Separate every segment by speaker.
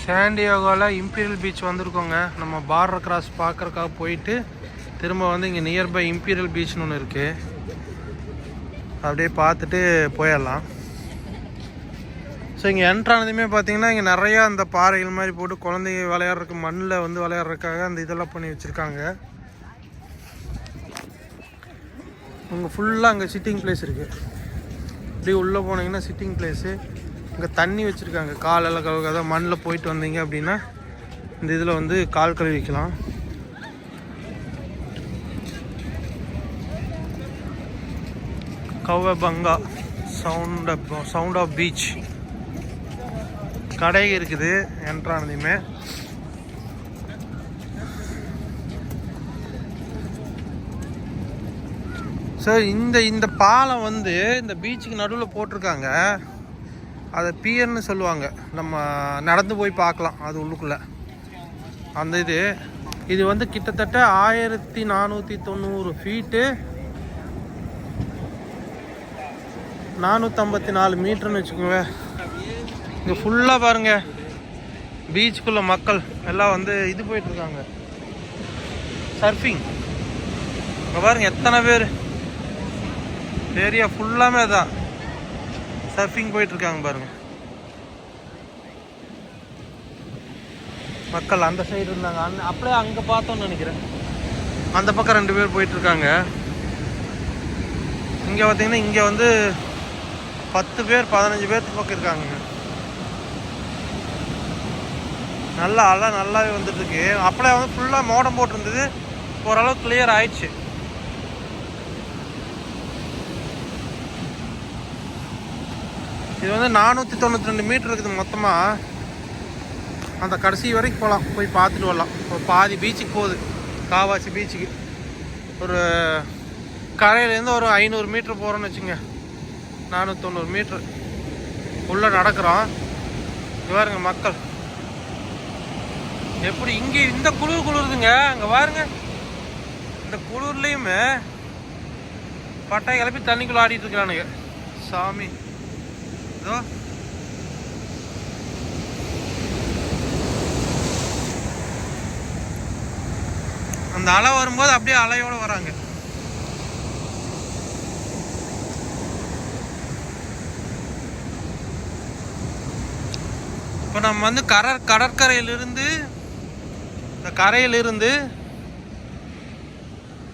Speaker 1: சாண்டியாகோவில் imperial beach வந்திருக்கோங்க. நம்ம border cross பார்க்குறக்காக போயிட்டு திரும்ப வந்து இங்கே நியர்பை இம்பீரியல் பீச்னு ஒன்று இருக்குது, அப்படியே பார்த்துட்டு போயிடலாம். ஸோ இங்கே என்ட்ரானதுமே பார்த்தீங்கன்னா இங்கே நிறையா அந்த பாறைகள் மாதிரி போட்டு குழந்தைங்க விளையாடுறதுக்கு மண்ணில் வந்து விளையாடுறதுக்காக அந்த இதெல்லாம் பண்ணி வச்சுருக்காங்க. அங்கே ஃபுல்லாக அங்கே சிட்டிங் பிளேஸ் இருக்குது. அப்படியே உள்ளே போனீங்கன்னா சிட்டிங் பிளேஸு, இங்கே தண்ணி வச்சுருக்காங்க. காலெல்லாம் கழுவாத மண்ணில் போயிட்டு வந்தீங்க அப்படின்னா இந்த இதில் வந்து கால் கழுவிக்கலாம். கவபங்கா சவுண்ட் ஆஃப் பீச் கடை இருக்குது என்ட்ரானதையுமே. சார் இந்த பாலம் வந்து இந்த பீச்சுக்கு நடுவில் போட்டிருக்காங்க. அதை பியர்னு சொல்லுவாங்க. நம்ம நடந்து போய் பார்க்கலாம் அது உள்ளுக்குள்ளே அந்த இது வந்து கிட்டத்தட்ட 1490 ஃபீட்டு, 454 மீட்டர்னு வச்சுக்கோங்க. இங்கே ஃபுல்லாக பாருங்கள் பீச்சுக்குள்ளே மக்கள் எல்லாம் வந்து இது போயிட்டுருக்காங்க, சர்ஃபிங். இங்கே பாருங்கள் எத்தனை பேர், ஏரியா ஃபுல்லாமே தான் சர்ஃபிங் போயிட்டுருக்காங்க பாருங்கள். மக்கள் அந்த சைடு இருந்தாங்க, அப்படியே அங்கே பார்த்தோன்னு நினைக்கிறேன். அந்த பக்கம் 2 பேர் போயிட்டுருக்காங்க. இங்கே பார்த்தீங்கன்னா இங்கே வந்து 10 பேர் 15 பேர்த்து பக்கம் இருக்காங்க. நல்லா அலை நல்லாவே வந்துட்டுருக்கு. அப்படியே வந்து ஃபுல்லாக மோடம் போட்டிருந்தது, ஓரளவு கிளியர் ஆயிடுச்சு. இது வந்து 492 மீட்டர் இருக்குது மொத்தமாக. அந்த கடைசி வரைக்கும் போகலாம், போய் பார்த்துட்டு வரலாம். ஒரு பாதி பீச்சுக்கு போகுது, காவாசி பீச்சுக்கு. ஒரு கரையிலேருந்து ஒரு 500 மீட்டர் போகிறோன்னு வச்சுங்க, 490 மீட்ரு உள்ளே நடக்கிறோம். பாருங்க மக்கள் எப்படி இங்கே இந்த குளிருதுங்க. அங்கே பாருங்க இந்த குளிர்லேயுமே பட்டை கிளப்பி தண்ணிக்குள்ளே ஆடிட்டு இருக்கிறானுங்க சாமி. இதோ அந்த அலை வரும்போது அப்படியே அலையோடு வராங்க. இப்போ நம்ம வந்து கடற்கரையிலிருந்து இந்த கரையிலிருந்து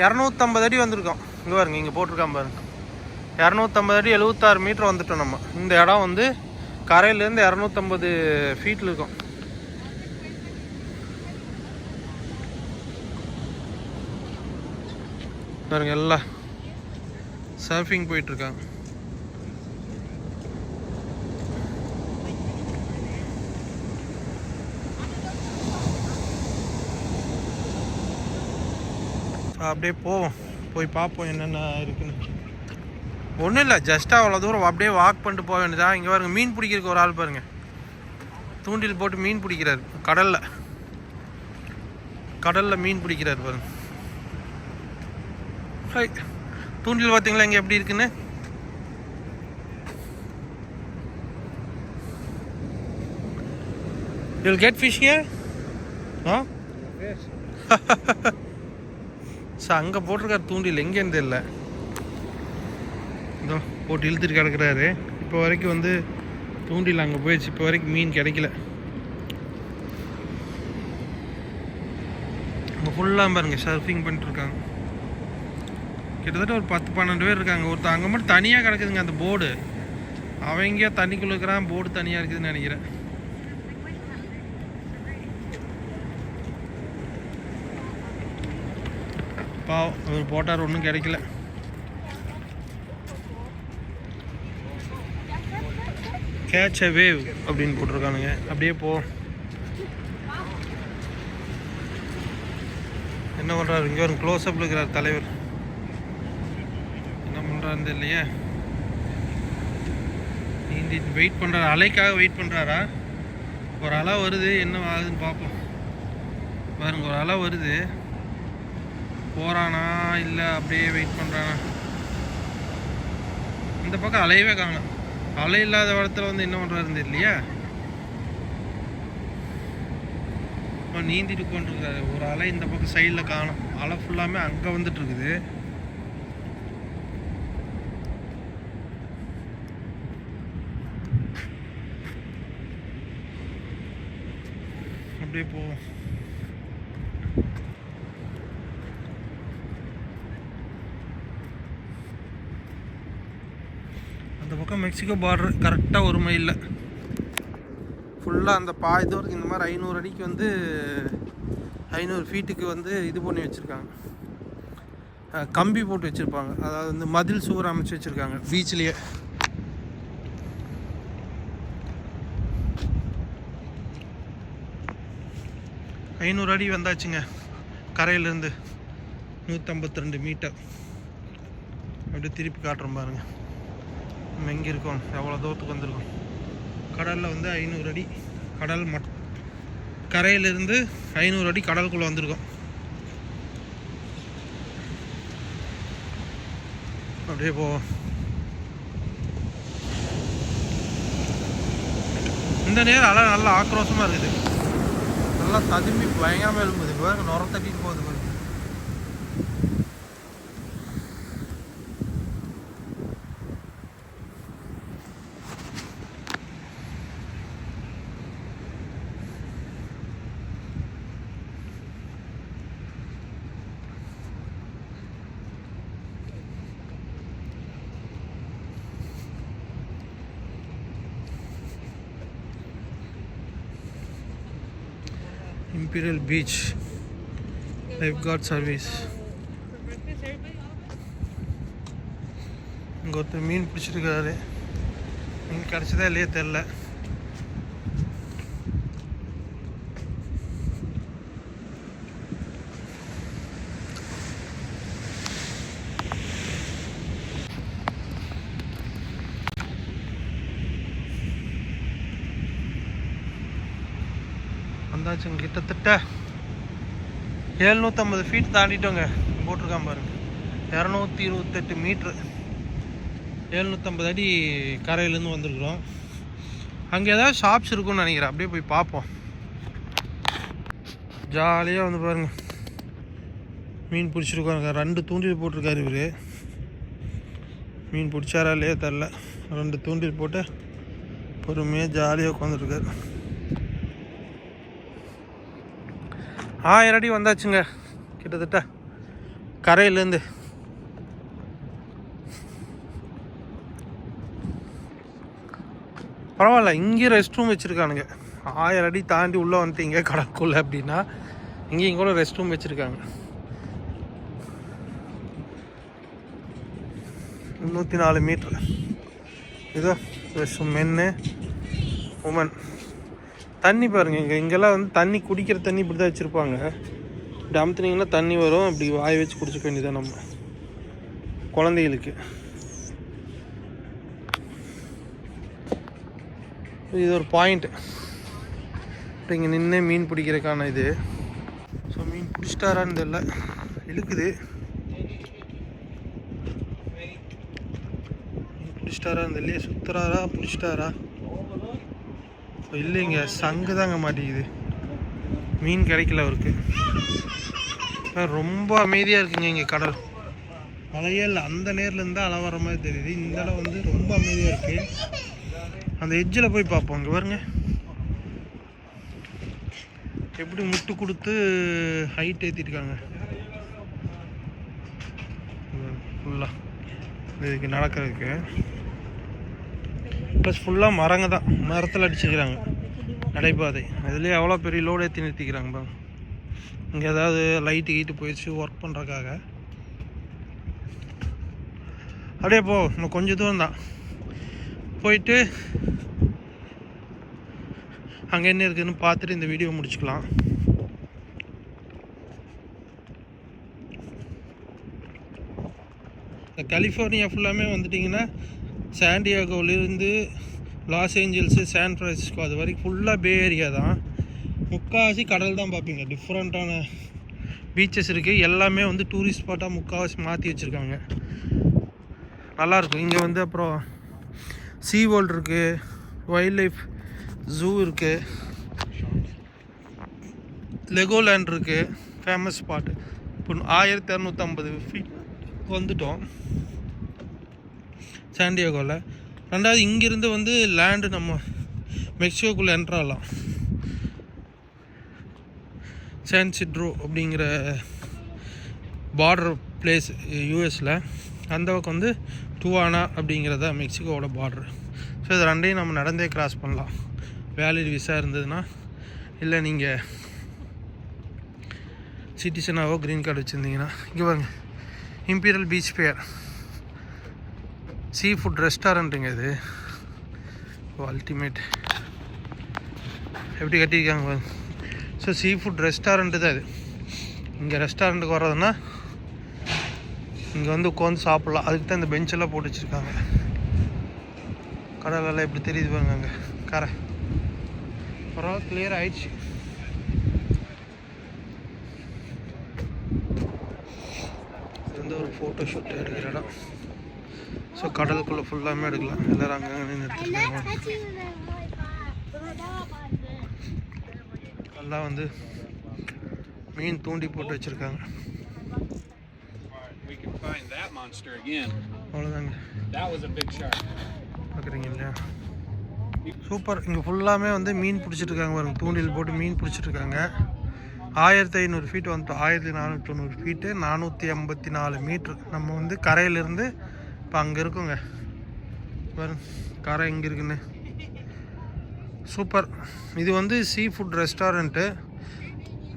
Speaker 1: 250 அடி வந்திருக்கோம். இங்கே பாருங்க, இங்கே போட்டிருக்கான் பாருங்க, 250 அடி 76 மீட்டர் வந்துட்டோம் நம்ம. இந்த இடம் வந்து கரையிலேருந்து 250 ஃபீட்டில் இருக்கும். பாருங்க எல்லாம் சர்ஃபிங் போயிட்டுருக்காங்க. அப்படியே போவோம், போய் பார்ப்போம் என்னென்ன இருக்குன்னு. ஒன்றும் இல்லை, ஜஸ்ட்டாக அவ்வளோ தூரம் அப்படியே வாக் பண்ணிட்டு போக வேண்டியதான். இங்கே பாருங்க மீன் பிடிக்கிறதுக்கு ஒரு ஆள் பாருங்க, தூண்டில் போட்டு மீன் பிடிக்கிறார். கடலில் மீன் பிடிக்கிறார் பாருங்க. ஹை, தூண்டில் பார்த்தீங்களா இங்கே எப்படி இருக்குன்னு. You'll get fish here? Huh? Yes. Sir அங்கே போட்டிருக்காரு தூண்டில், எங்கேன்னு தெரியல. இதோ போட்டு இழுத்துட்டு கிடக்குறாரு. இப்போ வரைக்கும் வந்து தூண்டில் அங்கே போயிடுச்சு, இப்போ வரைக்கும் மீன் கிடைக்கல. அங்கே ஃபுல்லாக பாருங்க சர்ஃபிங் பண்ணிட்டுருக்காங்க. கிட்டத்தட்ட ஒரு 10-12 பேர் இருக்காங்க. ஒருத்தர் அங்கே மட்டும் தனியாக கிடக்குதுங்க அந்த போர்டு. அவன் எங்கேயா தண்ணிக்குள்ளே இருக்கிறான், போர்டு தனியாக இருக்குதுன்னு நினைக்கிறேன். பாவம் அவர் போட்டார், ஒன்றும் கிடைக்கல. கேட்ச் அ வேவ் அப்படின்னு போட்டிருக்கானுங்க. அப்படியே போ. என்ன பண்ணுறாரு இங்கே ஒரு க்ளோஸ்அப்பில் இருக்கிறார் தலைவர். என்ன பண்ணுறாரு இல்லையா, நீந்தி வெயிட் பண்ணுறாரு, அலைக்காக வெயிட் பண்ணுறாரா. ஒரு அலை வருது, என்ன ஆகுதுன்னு பார்ப்போம். பாருங்க ஒரு அலை வருது, போகிறானா இல்லை அப்படியே வெயிட் பண்ணுறானா. இந்த பக்கம் அலையவே காணும். அலை இல்லாத இடத்துல வந்து என்ன பண்ணுறாருன்னு தெரியலையா. நீந்திட்டு கொண்டிருக்காரு. ஒரு அலை இந்த பக்கம் சைடில் காணும், அலை ஃபுல்லாமே அங்கே வந்துட்டு இருக்குது. அப்படியே போவோம். அந்த பக்கம் மெக்சிகோ பார்டர் கரெக்டாக 1 மைலில் ஃபுல்லாக அந்த தூரத்துக்கு இந்த மாதிரி 500 அடிக்கு வந்து 500 ஃபீட்டுக்கு வந்து இது பண்ணி வச்சுருக்காங்க, கம்பி போட்டு வச்சுருப்பாங்க. அதாவது வந்து மதில் சுவர் அமைச்சு வச்சுருக்காங்க பீச்லேயே. ஐநூறு அடி வந்தாச்சுங்க கரையிலேருந்து. 152 மீட்டர். அப்படியே திருப்பி காட்டுறோம் பாருங்க, நம்ம எங்கே இருக்கோம், எவ்வளோ தூரத்துக்கு வந்திருக்கோம். கடலில் வந்து 500 அடி கடல் கரையிலிருந்து 500 அடி கடலுக்குள்ளே வந்திருக்கோம். அப்படியே போவோம். இந்த நேரம் அலை நல்லா ஆக்ரோஷமாக இருக்குது, நல்லா ததும்பி பயங்கரமாக எழும்புது. பாருங்க நுர தட்டிட்டு போகுது பாருங்க. Imperial beach life card service. இங்கே ஒருத்தர் மீன் பிடிச்சிருக்காரு, மீன் கிடச்சதா இல்லையே தெரில. வந்தாச்சுங்க, கிட்டத்தட்ட 750 ஃபீட் தாண்டிட்டோங்க. போட்டிருக்கான் பாருங்க, 228 மீட்ரு, 750 அடி கரையிலேருந்து வந்திருக்குறோம். அங்கே ஏதாவது ஷாப்ஸ் இருக்குன்னு நினைக்கிறேன், அப்படியே போய் பார்ப்போம். ஜாலியாக வந்து பாருங்க மீன் பிடிச்சிருக்கோங்க. 2 தூண்டில் போட்டிருக்காரு இவர். மீன் பிடிச்சாரா இல்லையே தெரில. 2 தூண்டில் போட்டு பொறுமையாக ஜாலியாக உட்காந்துருக்காரு. 1000 அடி வந்தாச்சுங்க கிட்டத்தட்ட கரையிலேருந்து. பரவாயில்ல, இங்கே ரெஸ்ட் ரூம் வச்சுருக்கானுங்க. 1000 அடி தாண்டி உள்ளே வந்துட்டீங்க கடற்குள்ளே அப்படின்னா இங்கேயும் கூட ரெஸ்ட் ரூம் வச்சுருக்காங்க. 104 மீட்ரு. இதோ ரெஸ்ட் ரூம், மென்னு உமன். தண்ணி பாருங்கள், இங்கெல்லாம் வந்து தண்ணி குடிக்கிற தண்ணி இப்படி தான் வச்சுருப்பாங்க. இப்படி அமுத்துனீங்கன்னா தண்ணி வரும், அப்படி வாய் வச்சு குடிச்சிக்க வேண்டியதான் நம்ம குழந்தைகளுக்கு. இது ஒரு பாயிண்ட்டு, இங்கே நின்று மீன் பிடிக்கிறதுக்கான இது. ஸோ மீன் பிடிச்சிட்டாரான்னு தெரியல, இழுக்குது. மீன் பிடிச்சிட்டாரான்னு தெரியல, சுற்றுறாரா பிடிச்சிட்டாரா இல்லைங்க, சங்கு தாங்க மாட்டேங்குது, மீன் கிடைக்கல அவருக்கு. ரொம்ப அமைதியாக இருக்குங்க இங்கே கடல். மழையே இல்லை, அந்த நேரில் இருந்தால் அலை வர மாதிரி தெரியுது. இந்த இடம் வந்து ரொம்ப அமைதியாக இருக்குது. அந்த எட்ஜில் போய் பார்ப்போம். அங்கே பாருங்க எப்படி முட்டு கொடுத்து ஹைட் ஏற்றிருக்காங்க ஃபுல்லாக இதுக்கு நடக்கிறதுக்கு. ப்ளஸ் ஃபுல்லாக மரங்க தான், மரத்தில் அடிச்சுக்கிறாங்க நடைபாதை. அதுலேயே எவ்வளோ பெரிய லோடு ஏற்றி நிறுத்திக்கிறாங்க பாருங்க. இங்கே ஏதாவது லைட்டு கீட்டு போயிடுச்சு ஒர்க் பண்ணுறதுக்காக. அப்படியே போ, இன்னும் கொஞ்சம் தூரம் தான் போயிட்டு அங்கே என்ன இருக்குதுன்னு பார்த்துட்டு இந்த வீடியோ முடிச்சுக்கலாம். இந்த கலிஃபோர்னியா ஃபுல்லாமே வந்துட்டிங்கன்னா சாண்டியாகோவிலேருந்து லாஸ் ஏஞ்சல்ஸு, சான் ஃப்ரான்சிஸ்கோ அது வரைக்கும் ஃபுல்லாக பே ஏரியா தான். முக்கால்வாசி கடல் தான் பார்ப்பீங்க. டிஃப்ரெண்ட்டான பீச்சஸ் இருக்குது, எல்லாமே வந்து டூரிஸ்ட் ஸ்பாட்டாக முக்கால்வாசி மாற்றி வச்சுருக்காங்க. நல்லாயிருக்கும் இங்கே வந்து. அப்புறம் சீ வேர்ல்டு இருக்குது, வைல்ட் லைஃப் ஜூ இருக்குது. லெகோலேண்ட் இருக்குது, ஃபேமஸ் ஸ்பாட்டு. இப்போ 1250 ஃபீட் வந்துட்டோம் சாண்டியாகோவில். ரெண்டாவது இங்கேருந்து வந்து லேண்டு நம்ம மெக்சிகோக்குள்ளே என்ட்ராகலாம். சான் சிட்ரோ அப்படிங்கிற பார்டர் பிளேஸ் யூஎஸில், அந்த பக்கம் வந்து டுவானா அப்படிங்கிறத மெக்சிகோவோட பார்டர். ஸோ இது ரெண்டையும் நம்ம நடந்தே கிராஸ் பண்ணலாம் வேலிட் விசா இருந்ததுன்னா. இல்லை நீங்கள் சிட்டிசனாவோ க்ரீன் கார்டு வச்சுருந்தீங்கன்னா. இங்கே பாருங்க, imperial beach fair seafood ரெஸ்டாரண்ட்டுங்க இது. அல்டிமேட் எப்படி கட்டியிருக்காங்க பாருங்க. ஸோ சீ ஃபுட் ரெஸ்டாரண்ட்டு தான் இது. இங்கே ரெஸ்டாரண்ட்டுக்கு வர்றதுன்னா இங்கே வந்து உட்காந்து சாப்பிட்லாம். அதுக்கு தான் இந்த பெஞ்செல்லாம் போட்டு வச்சுருக்காங்க. கடலெல்லாம் எப்படி தெரியுது பாருங்க. அங்கே கரை பரவாயில்ல, கிளியர் ஆயிடுச்சு. இது வந்து ஒரு ஃபோட்டோ ஷூட் எடுக்கிற இடம். ஸோ கடலுக்குள்ளே ஃபுல்லாமே எடுக்கலாம். எல்லோரும் அங்கே நின்று எடுத்துருக்காங்க. எல்லாம் வந்து மீன் தூண்டி போட்டு வச்சுருக்காங்க. அவ்வளோதாங்க, பார்க்குறீங்க இல்லையா? சூப்பர். இங்கே ஃபுல்லாமே வந்து மீன் பிடிச்சிட்ருக்காங்க பாருங்க. தூண்டில் போட்டு மீன் பிடிச்சிட்ருக்காங்க. 1500 ஃபீட் வந்துட்டோம். 1490 ஃபீட்டு, 484 மீட்ரு. நம்ம வந்து கரையிலேருந்து இப்போ அங்கே இருக்குங்க பாருங்க, கரை எங்கே இருக்குன்னு. சூப்பர். இது வந்து சீ ஃபுட் ரெஸ்டாரண்ட்டு.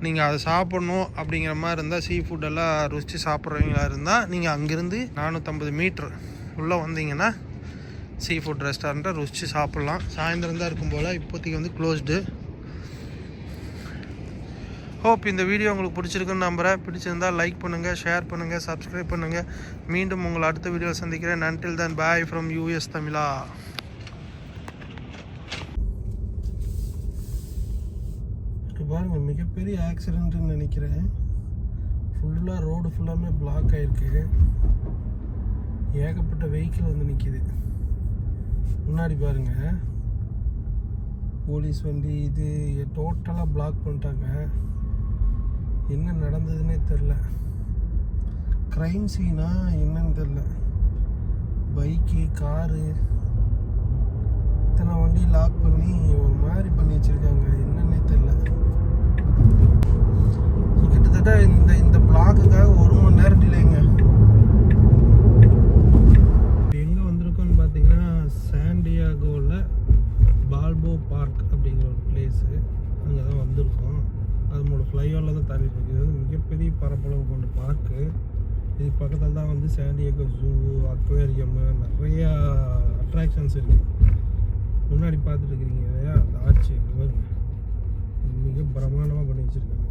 Speaker 1: நீங்கள் அதை சாப்பிட்ணும் அப்படிங்கிற மாதிரி இருந்தால், சீ ஃபுட்டெல்லாம் ருசித்து சாப்பிட்றவங்களா இருந்தால், நீங்கள் அங்கேருந்து 450 மீட்ரு உள்ளே வந்தீங்கன்னா சீ ஃபுட் ரெஸ்டாரண்ட்டை ருசித்து சாப்பிட்லாம். சாயந்தரம் தான் இருக்கும் போல், இப்போதைக்கு வந்து க்ளோஸ்டு. ஹோப் இந்த வீடியோ உங்களுக்கு பிடிச்சிருக்குன்னு நம்புகிறேன். பிடிச்சிருந்தால் லைக் பண்ணுங்கள், ஷேர் பண்ணுங்கள், சப்ஸ்கிரைப் பண்ணுங்கள். மீண்டும் உங்களை அடுத்த வீடியோவில் சந்திக்கிறேன். Until then bye from US தமிழா. பாருங்கள், மிகப்பெரிய ஆக்சிடென்ட்னு நினைக்கிறேன். ஃபுல்லாக ரோடு ஃபுல்லாமே பிளாக் ஆகிருக்கு. ஏகப்பட்ட வெஹிக்கிள் வந்து நிற்கிது முன்னாடி பாருங்கள். போலீஸ் வண்டி இது டோட்டலாக பிளாக் பண்ணிட்டாங்க. என்ன நடந்ததுன்னே தெரில. க்ரைம் சீனா என்னன்னு தெரில. பைக்கு, காரு, இத்தனை வண்டி லாக் பண்ணி ஒரு மாதிரி பண்ணி வச்சுருக்காங்க. என்னன்னே தெரில. கிட்டத்தட்ட இந்த பிளாக்குக்காக 1 மணி நேரம் டிலேங்க. எங்கே வந்திருக்கோன்னு பார்த்தீங்கன்னா, சாண்டியாகோவில் பால்போ பார்க் அப்படிங்கிற ஒரு பிளேஸு. அங்கே தான் வந்திருக்கோம். அதனோட ஃப்ளைஓவரில் தான் தள்ளிட்டு இருக்குது. இது வந்து மிகப்பெரிய பரப்பளவு கொண்ட பார்க்கு. இது பக்கத்தில் தான் வந்து சாண்டியாகோ ஜூ, அக்வேரியம், நிறையா அட்ராக்ஷன்ஸ் இருக்குது. முன்னாடி பார்த்துட்டு இருக்கிறீங்க இல்லையா, அந்த ஆட்சி மிக பிரமாண்டமாக பண்ணி வச்சுருக்காங்க.